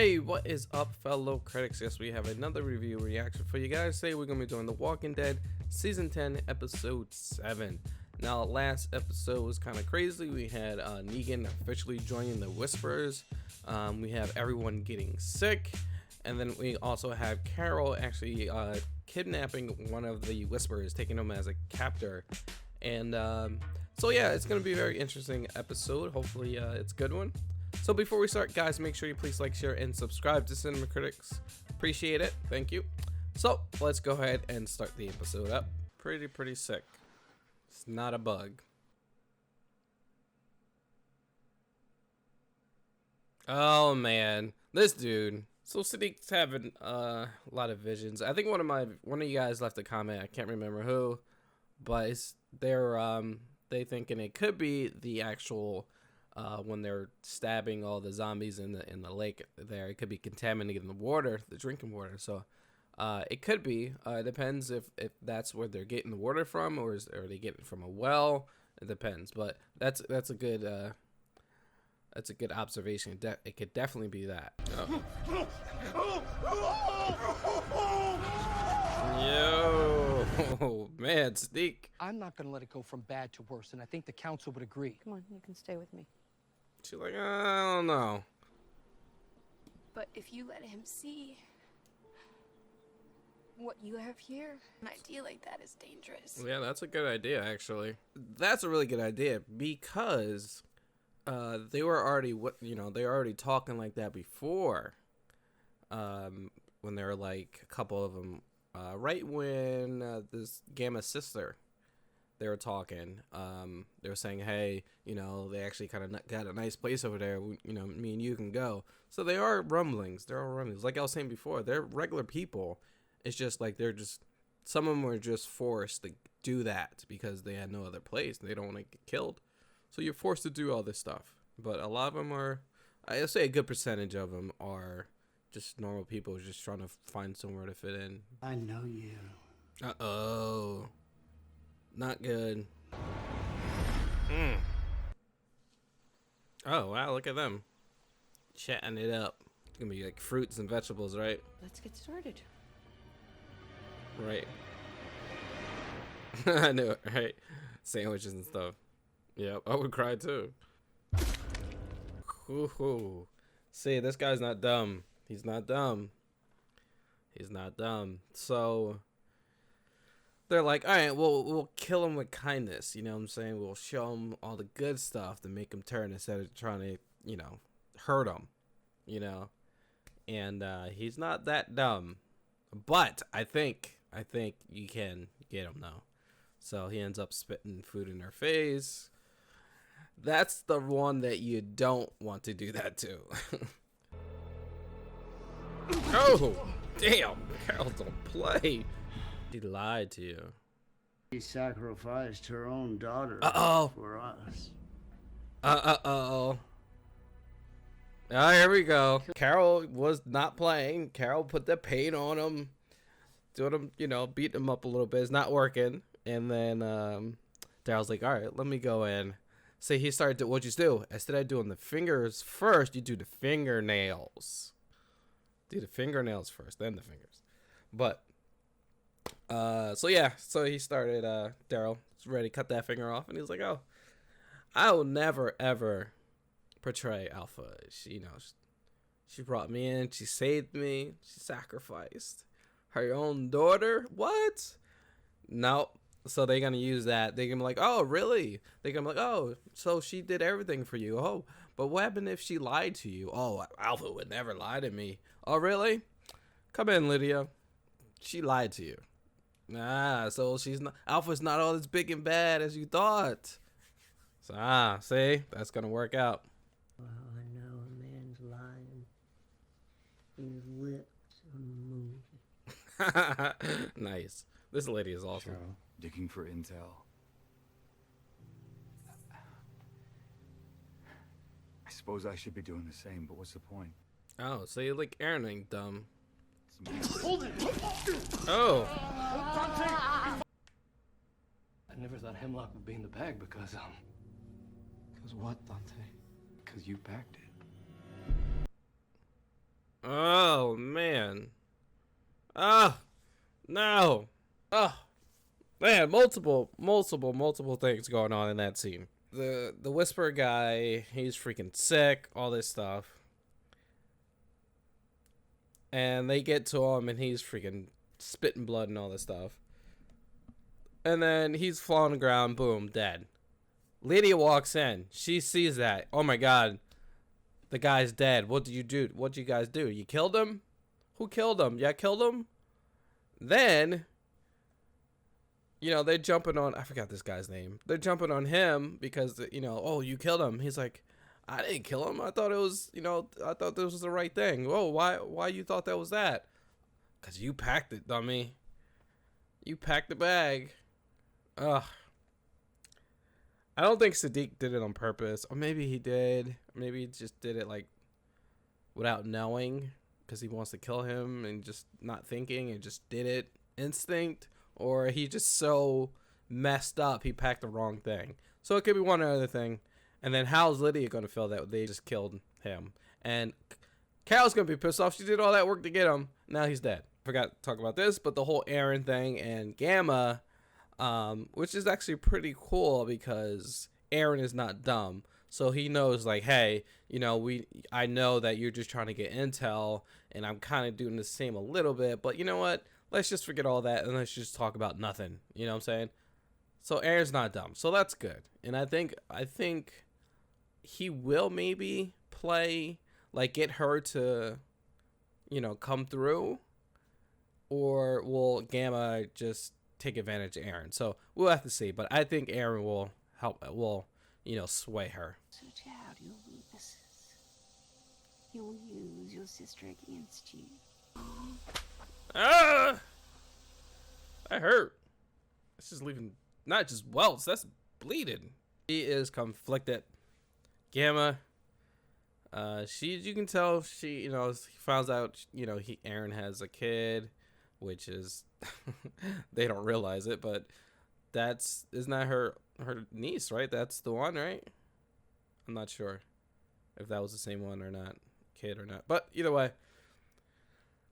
Hey, what is up, fellow critics? Yes, we have another review reaction for you guys. Today we're going to be doing The Walking Dead Season 10, Episode 7. Now, last episode was kind of crazy. We had Negan officially joining the Whisperers. We have everyone getting sick. And then we also have Carol actually kidnapping one of the Whisperers, taking him as a captor. And so yeah, it's going to be a very interesting episode. Hopefully it's a good one. So before we start, guys, make sure you please like, share, and subscribe to Cinema Critics. Appreciate it. Thank you. So let's go ahead and start the episode up. Pretty sick. It's not a bug. Oh man, this dude. So Sadiq's having a lot of visions. I think one of you guys left a comment. I can't remember who, but they thinking it could be the actual. When they're stabbing all the zombies in the lake there, it could be contaminating the water, the drinking water. So it could be. It depends if that's where they're getting the water from, or are they getting it from a well? It depends. But that's a good observation. It could definitely be that. Yo, man, Sneak. I'm not gonna let it go from bad to worse, and I think the council would agree. Come on, you can stay with me. She's like, I don't know. But if you let him see what you have here, an idea like that is dangerous. Yeah, that's a good idea, actually. That's a really good idea because they were already, they were already talking like that before. When they were like a couple of them, right when this Gamma sister. They were talking. They were saying, "Hey, they actually kind of got a nice place over there. Me and you can go." So they are rumblings. There are rumblings. Like I was saying before, they're regular people. It's just like some of them were just forced to do that because they had no other place. They don't want to get killed, so you're forced to do all this stuff. But a lot of them are, I'd say, a good percentage of them are just normal people just trying to find somewhere to fit in. I know you. Uh-oh. Not good. Oh, wow, look at them. Chatting it up. It's gonna be like fruits and vegetables, right? Let's get started. Right. I knew it, right? Sandwiches and stuff. Yep, I would cry too. Ooh. See, this guy's not dumb. He's not dumb. He's not dumb. So they're like, all right, we'll kill him with kindness. You know what I'm saying? We'll show him all the good stuff to make him turn instead of trying to, hurt him, And he's not that dumb. But I think you can get him, though. So he ends up spitting food in her face. That's the one that you don't want to do that to. Oh, damn. Carol don't play. She lied to you. She sacrificed her own daughter for us. Oh, here we go. Carol was not playing. Carol put the pain on him. Doing him, beat him up a little bit. It's not working. And then Daryl's like, all right, let me go in. So he started to, what'd you do? Instead of doing the fingers first, you do the fingernails. Do the fingernails first, then the fingers. But so he started, Daryl was ready to cut that finger off, and he was like, oh, I will never ever portray Alpha. She brought me in, she saved me, she sacrificed her own daughter. What? No. So they're gonna use that. They're gonna be like, oh, really? They're gonna be like, oh, so she did everything for you. Oh, but what happened if she lied to you? Oh, Alpha would never lie to me. Oh, really? Come in, Lydia. She lied to you. So Alpha's not all as big and bad as you thought. So, see? That's gonna work out. Well, I know a man's lying. His lips are moving. Nice. This lady is awesome. Cheryl, digging for intel. I suppose I should be doing the same, but what's the point? Oh, so you like Aaron ain't dumb. Hold it! Oh! I never thought Hemlock would be in the bag because Because what, Dante? Because you packed it. Oh man. Oh no. Oh man, multiple things going on in that scene. The Whisperer guy, he's freaking sick, all this stuff. And they get to him and he's freaking spitting blood and all this stuff. And then he's falling on the ground, boom, dead. Lydia walks in. She sees that. Oh my god. The guy's dead. What did you do? What did you guys do? You killed him? Who killed him? Yeah, killed him? Then, you know, they're jumping on, I forgot this guy's name. They're jumping on him because, you know, oh, you killed him. He's like, I didn't kill him. I thought it was, you know, I thought this was the right thing. Whoa, why you thought that was that? Because you packed it, dummy. You packed the bag. Ugh. I don't think Sadiq did it on purpose. Or maybe he did. Maybe he just did it, like, without knowing. Because he wants to kill him and just not thinking and just did it. Instinct. Or he just so messed up he packed the wrong thing. So it could be one or other thing. And then how's Lydia going to feel that they just killed him? And Carol's going to be pissed off. She did all that work to get him. Now he's dead. Forgot to talk about this, but the whole Aaron thing and Gamma, which is actually pretty cool because Aaron is not dumb. So he knows, like, hey, you know, I know that you're just trying to get intel, and I'm kind of doing the same a little bit. But you know what? Let's just forget all that, and let's just talk about nothing. You know what I'm saying? So Aaron's not dumb. So that's good. And I think he will maybe play, like, get her to, you know, come through, or will Gamma just take advantage of Aaron? So we'll have to see, but I think Aaron will you know, sway her. Search out your weaknesses. You'll use your sister against you. Ah, that hurt. This is leaving not just welts, that's bleeding. She is conflicted. Gamma, you can tell she, you know, finds out, you know, Aaron has a kid, which is, they don't realize it, but isn't that her niece, right? That's the one, right? I'm not sure if that was the same one or not, kid or not, but either way.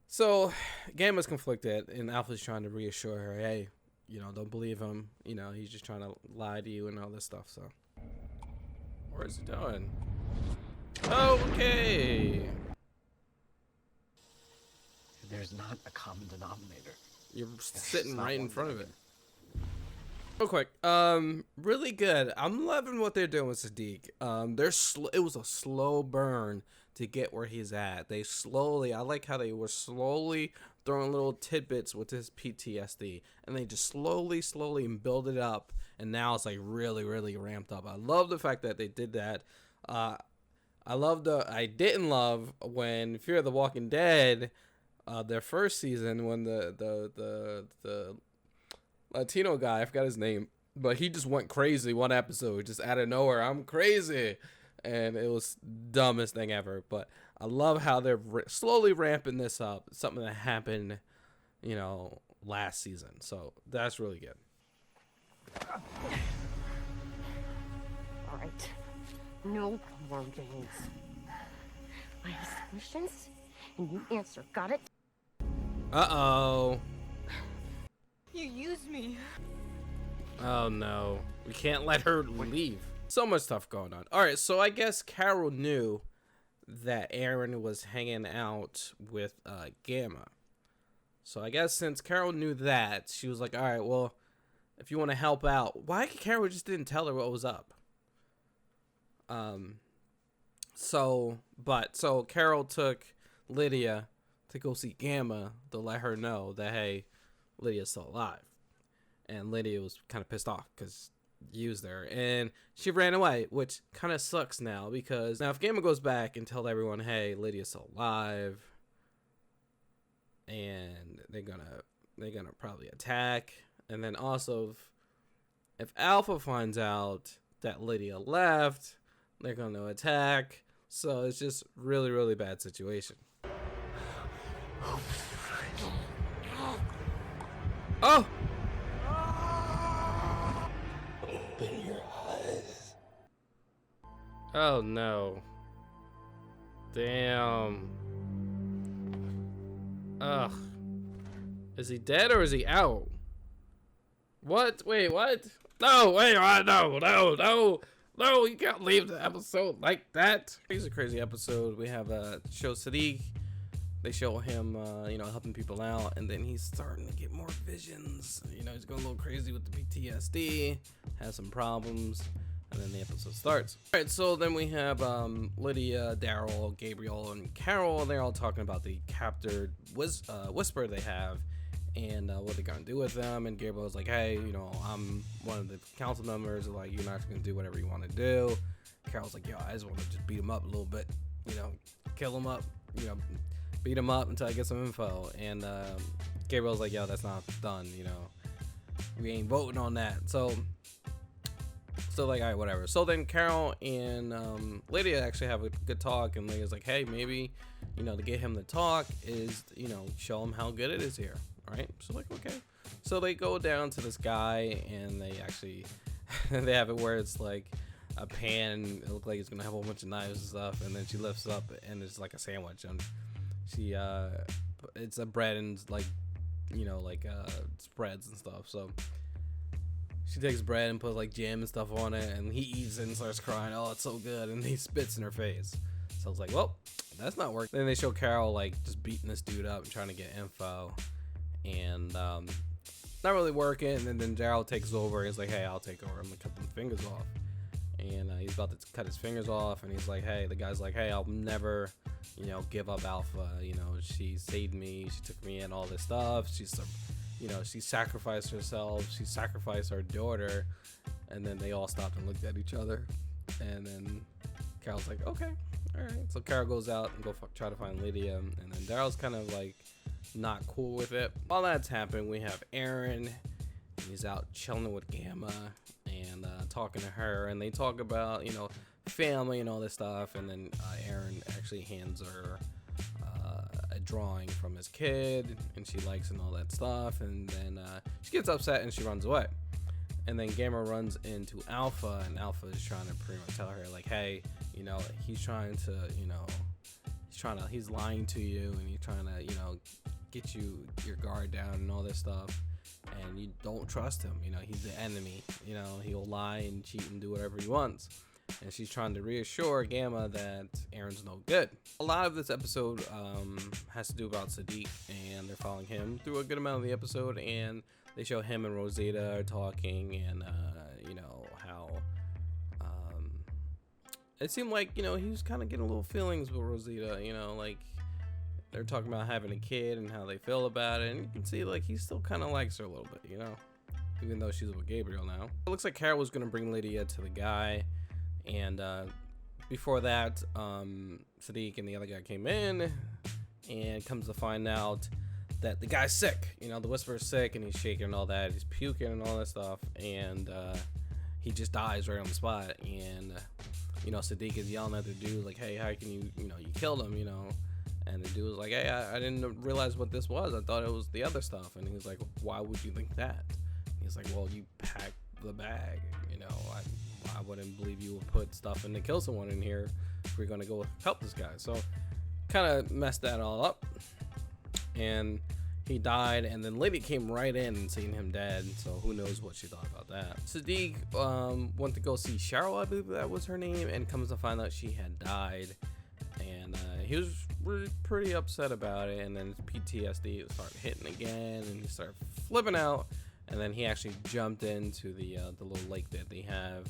So Gamma's conflicted, and Alpha's trying to reassure her, hey, you know, don't believe him. You know, he's just trying to lie to you and all this stuff. So, what is he doing? Okay. There's not a common denominator. You're sitting right in front of it. Real quick, really good. I'm loving what they're doing with Sadiq. It was a slow burn to get where he's at. I like how they were slowly throwing little tidbits with his PTSD, and they just slowly build it up, and now it's like really ramped up. I love the fact that they did that. I didn't love when Fear of the Walking Dead, their first season, when the Latino guy, I forgot his name, but he just went crazy one episode, just out of nowhere. I'm crazy. And it was dumbest thing ever. But I love how they're slowly ramping this up. Something that happened, you know, last season. So that's really good. All right. No more games. I ask questions, and you answer. Got it? Uh-oh. You used me. Oh, no. We can't let her leave. So much stuff going on. All right, so I guess Carol knew that Aaron was hanging out with Gamma. So I guess since Carol knew that, she was like, all right, well, if you want to help out, why Carol just didn't tell her what was up? So Carol took Lydia to go see Gamma to let her know that, hey, Lydia's still alive. And Lydia was kind of pissed off because he was there, and she ran away, which kind of sucks now, because now if Gamma goes back and tells everyone, hey, Lydia's still alive, and they're gonna probably attack, and then also if Alpha finds out that Lydia left, they're gonna attack. So it's just really bad situation. Oh! Open your eyes. Oh no. Damn. Ugh. Is he dead or is he out? What? Wait, what? No, wait, no, you can't leave the episode like that. It's a crazy episode. We have show Sadiq. They show him, you know, helping people out, and then he's starting to get more visions. You know, he's going a little crazy with the PTSD, has some problems, and then the episode starts. All right, so then we have Lydia, Daryl, Gabriel, and Carol. They're all talking about the captured whisper they have, and what they're gonna do with them. And Gabriel's like, hey, you know, I'm one of the council members, like, you're not gonna do whatever you want to do. Carol's like, yo, I just want to just beat him up a little bit, you know, kill him up, you know, beat him up until I get some info. And Gabriel's like, yo, that's not done, you know, we ain't voting on that. So like, all right, whatever. So then Carol and Lydia actually have a good talk, and Lydia's like, hey, maybe, you know, to get him to talk is, you know, show him how good it is here. All right, so like, okay. So they go down to this guy, and they actually they have it where it's like a pan, and it looks like it's gonna have a whole bunch of knives and stuff, and then she lifts up and it's like a sandwich, and she it's a bread and like, you know, like spreads and stuff. So she takes bread and puts like jam and stuff on it, and he eats it and starts crying, oh, it's so good, and he spits in her face. So I was like, well, that's not working. Then they show Carol like just beating this dude up and trying to get info, and not really working. And then Daryl takes over. He's like, hey, I'll take over. I'm gonna cut them fingers off. And he's about to cut his fingers off, and he's like, hey, the guy's like, hey, I'll never, you know, give up Alpha. You know, she saved me, she took me in, all this stuff. She's, you know, she sacrificed herself, she sacrificed her daughter. And then they all stopped and looked at each other, and then Carol's like, okay, all right. So Carol goes out and try to find Lydia, and then Daryl's kind of like not cool with it. While that's happening, we have Aaron, and he's out chilling with Gamma and talking to her, and they talk about, you know, family and all this stuff. And then Aaron actually hands her a drawing from his kid, and she likes and all that stuff. And then she gets upset and she runs away. And then Gamma runs into Alpha, and Alpha is trying to pretty much tell her, like, hey, you know, he's trying to, you know, he's lying to you, and he's trying to, you know, get your guard down and all this stuff. And you don't trust him, you know, he's the enemy, you know, he'll lie and cheat and do whatever he wants. And she's trying to reassure Gamma that Aaron's no good. A lot of this episode has to do about Sadiq, and they're following him through a good amount of the episode, and they show him and Rosita are talking, and you know, how it seemed like, you know, he was kind of getting a little feelings with Rosita, you know, like they're talking about having a kid and how they feel about it, and you can see like he still kind of likes her a little bit, you know, even though she's with Gabriel now. It looks like Carol was gonna bring Lydia to the guy, and before that, Sadiq and the other guy came in, and comes to find out that the guy's sick. You know, the Whisperer's sick, and he's shaking and all that. He's puking and all that stuff, and he just dies right on the spot. And you know, Sadiq is yelling at the dude like, "Hey, how can you? You know, you killed him. You know." And the dude was like, "Hey, I didn't realize what this was. I thought it was the other stuff." And he was like, "Why would you think that?" And he's like, "Well, you packed the bag. You know, I wouldn't believe you would put stuff in to kill someone in here if we're gonna go help this guy." So kind of messed that all up, and he died. And then Lydia came right in and seen him dead, so who knows what she thought about that. Sadiq went to go see Cheryl, I believe that was her name, and comes to find out she had died, and he was really pretty upset about it. And then his PTSD started hitting again, and he started flipping out. And then he actually jumped into the little lake that they have,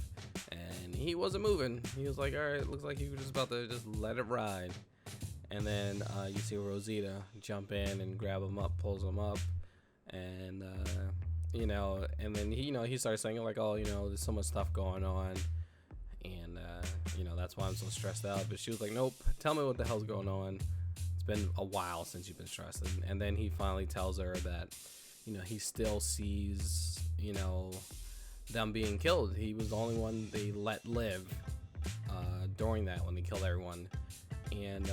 and he wasn't moving. He was like, all right, it looks like he was just about to just let it ride. And then you see Rosita jump in and grab him up, pulls him up, and you know, and then he starts saying like, oh, you know, there's so much stuff going on, and you know, that's why I'm so stressed out. But she was like, nope, tell me what the hell's going on. It's been a while since you've been stressed. And then he finally tells her that, you know, he still sees, you know, them being killed. He was the only one they let live during that, when they killed everyone. And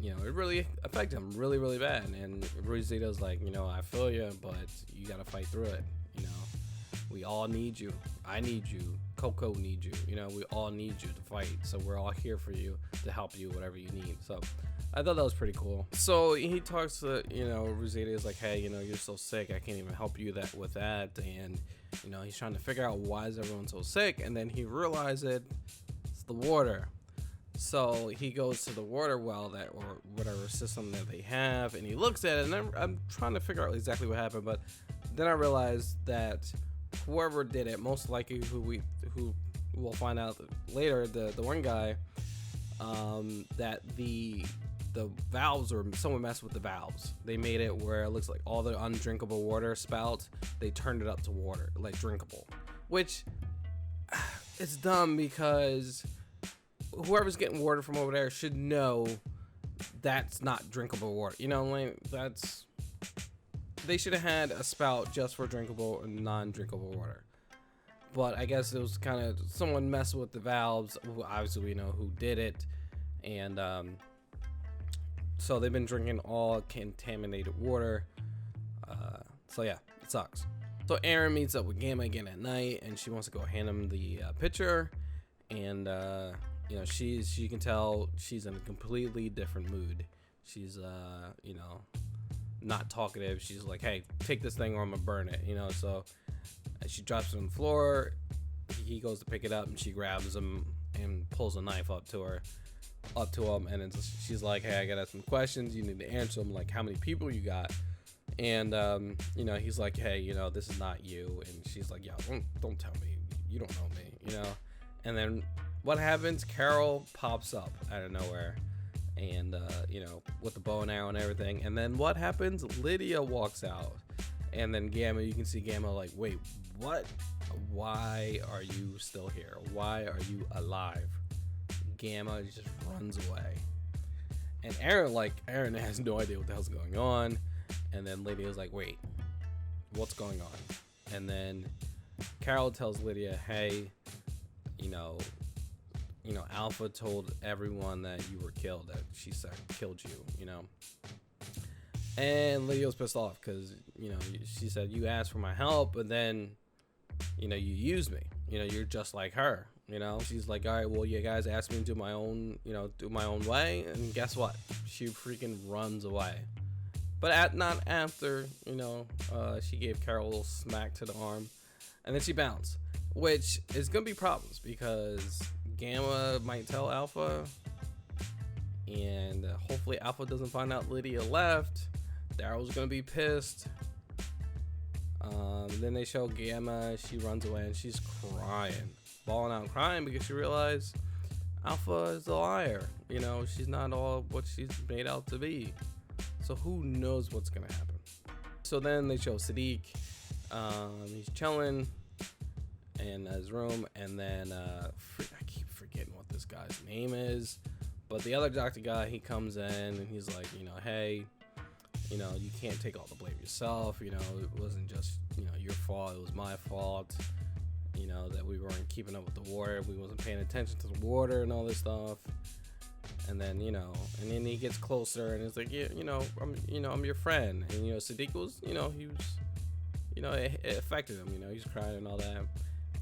you know, it really affected him really, really bad. And Rosita's like, you know, I feel you, but you gotta fight through it. You know, we all need you. I need you. Coco needs you. You know, we all need you to fight. So we're all here for you to help you, whatever you need. So I thought that was pretty cool. So he talks to, Rosita is like, hey, you're so sick, I can't even help you with that. And, he's trying to figure out why is everyone so sick. And then he realizes it's the water. So he goes to the water well or whatever system that they have, and he looks at it, and I'm trying to figure out exactly what happened. But then I realized that whoever did it, most likely who we'll find out later, the one guy, that the valves, or someone messed with the valves. They made it where it looks like all the undrinkable water spouts, they turned it up to water, like drinkable, which it's dumb because whoever's getting water from over there should know that's not drinkable water. They should have had a spout just for drinkable and non-drinkable water. But I guess it was kind of someone messed with the valves. Obviously, we know who did it, and so they've been drinking all contaminated water. So yeah, it sucks. So Aaron meets up with Gamma again at night, and she wants to go hand him the picture, and she can tell she's in a completely different mood. She's not talkative. She's like, hey, take this thing or I'm gonna burn it, so she drops it on the floor. He goes to pick it up, and she grabs him and pulls a knife up to him, and she's like, hey, I got some questions, you need to answer them, like how many people you got. And he's like, hey, this is not you. And she's like, yeah, don't tell me, you don't know me, and then what happens? Carol pops up out of nowhere, and with the bow and arrow and everything. And then what happens? Lydia walks out, and then Gamma, you can see Gamma like, wait, what? Why are you still here? Why are you alive? Gamma just runs away, and Aaron has no idea what the hell's going on. And then Lydia's like, wait, what's going on? And then Carol tells Lydia, hey, Alpha told everyone that you were killed, that she said killed you, And Lydia was pissed off because, she said, you asked for my help, but then, you used me. You're just like her, She's like, all right, well, you guys asked me to do my own way. And guess what? She freaking runs away. But not after, she gave Carol a little smack to the arm. And then she bounced, which is going to be problems because Gamma might tell Alpha, and hopefully Alpha doesn't find out Lydia left. Daryl's gonna be pissed. Then they show Gamma, she runs away and she's crying, bawling out crying because she realized Alpha is a liar. She's not all what she's made out to be. So who knows what's gonna happen. So then they show Sadiq, he's chilling in his room, and then I keep forgetting what this guy's name is, but the other doctor guy, he comes in and he's like, hey, you can't take all the blame yourself. It wasn't just your fault, it was my fault, that we weren't keeping up with the water, we wasn't paying attention to the water and all this stuff. And then and then he gets closer and it's like, yeah, I'm your friend. And Sadiq was, he was, it affected him, he's crying and all that.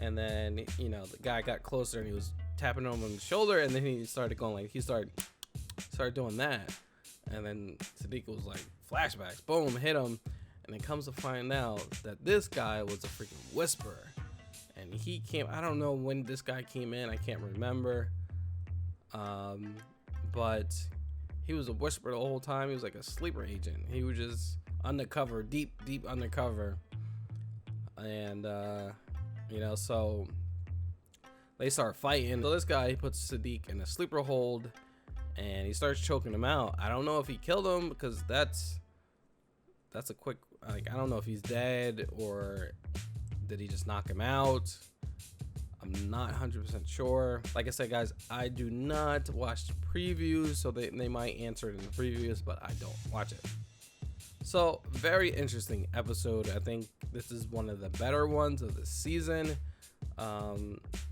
And then, the guy got closer and he was tapping him on the shoulder, and then he started going like, he started doing that. And then Sadiq was like, flashbacks, boom, hit him. And it comes to find out that this guy was a freaking whisperer. And he came, I don't know when this guy came in, I can't remember. But he was a whisperer the whole time. He was like a sleeper agent. He was just undercover, deep undercover. And, so they start fighting. So this guy, he puts Sadiq in a sleeper hold and he starts choking him out. I don't know if he killed him because that's a quick, like, I don't know if he's dead or did he just knock him out. I'm not 100% sure. Like I said, guys, I do not watch the previews, so they might answer it in the previews, but I don't watch it. So, very interesting episode. I think this is one of the better ones of the season.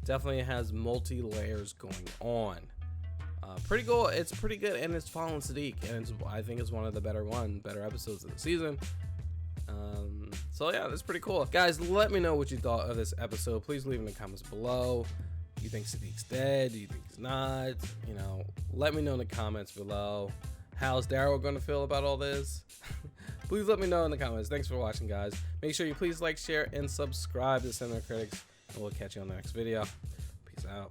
Definitely has multi-layers going on. Pretty cool. It's pretty good, and it's following Sadiq, and I think it's one of the better episodes of the season. So yeah, that's pretty cool. Guys, let me know what you thought of this episode. Please leave in the comments below. Do you think Sadiq's dead? Do you think he's not? Let me know in the comments below. How's Daryl gonna feel about all this? Please let me know in the comments. Thanks for watching, guys. Make sure you please like, share, and subscribe to Cinema Critics, and we'll catch you on the next video. Peace out.